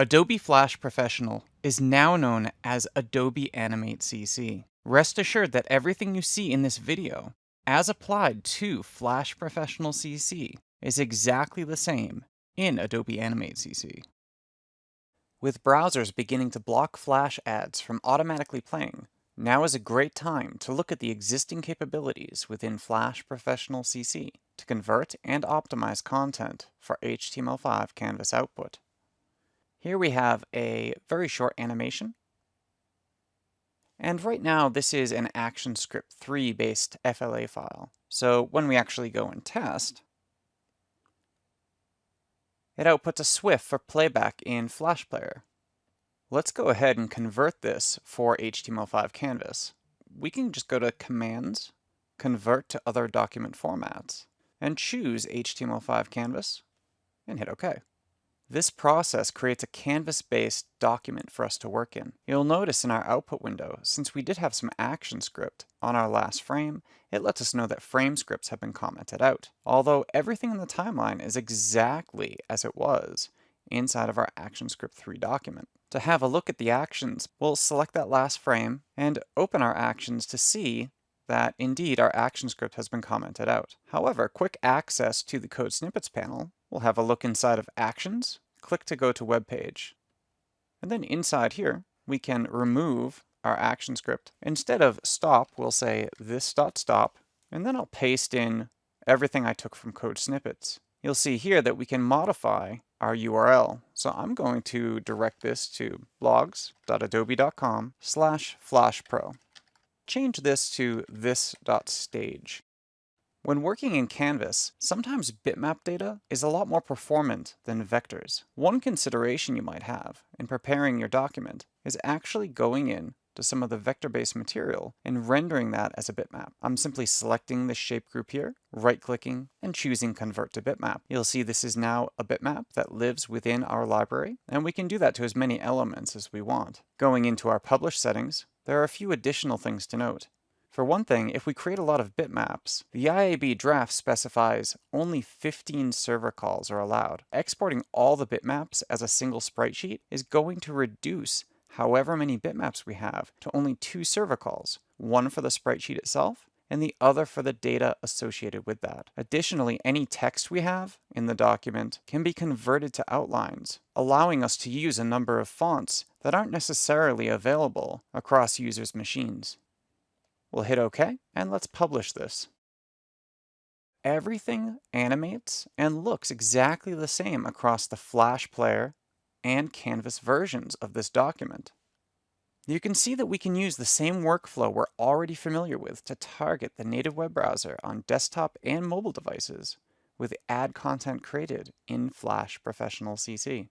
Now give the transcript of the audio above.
Adobe Flash Professional is now known as Adobe Animate CC. Rest assured that everything you see in this video, as applied to Flash Professional CC, is exactly the same in Adobe Animate CC. With browsers beginning to block Flash ads from automatically playing, now is a great time to look at the existing capabilities within Flash Professional CC to convert and optimize content for HTML5 canvas output. Here we have a very short animation. And right now, this is an ActionScript 3 based FLA file. So when we actually go and test, it outputs a SWIFT for playback in Flash Player. Let's go ahead and convert this for HTML5 canvas. We can just go to Commands, Convert to Other Document Formats, and choose HTML5 canvas, and hit OK. This process creates a canvas-based document for us to work in. You'll notice in our output window, since we did have some ActionScript on our last frame, it lets us know that frame scripts have been commented out, although everything in the timeline is exactly as it was inside of our ActionScript 3 document. To have a look at the actions, we'll select that last frame and open our actions to see that indeed our ActionScript has been commented out. However, quick access to the Code Snippets panel, we'll have a look inside of Actions, click to go to Web Page, and then inside here we can remove our ActionScript. Instead of stop, we'll say this.stop, and then I'll paste in everything I took from Code Snippets. You'll see here that we can modify our URL. So I'm going to direct this to blogs.adobe.com/flashpro. Change this to this.stage. When working in Canvas, sometimes bitmap data is a lot more performant than vectors. One consideration you might have in preparing your document is actually going in to some of the vector-based material and rendering that as a bitmap. I'm simply selecting the shape group here, right-clicking, and choosing Convert to Bitmap. You'll see this is now a bitmap that lives within our library, and we can do that to as many elements as we want. Going into our Publish settings, there are a few additional things to note. For one thing, if we create a lot of bitmaps, the IAB draft specifies only 15 server calls are allowed. Exporting all the bitmaps as a single sprite sheet is going to reduce however many bitmaps we have to only 2 server calls, one for the sprite sheet itself and the other for the data associated with that. Additionally, any text we have in the document can be converted to outlines, allowing us to use a number of fonts that aren't necessarily available across users' machines. We'll hit OK, and let's publish this. Everything animates and looks exactly the same across the Flash Player and Canvas versions of this document. You can see that we can use the same workflow we're already familiar with to target the native web browser on desktop and mobile devices with ad content created in Flash Professional CC.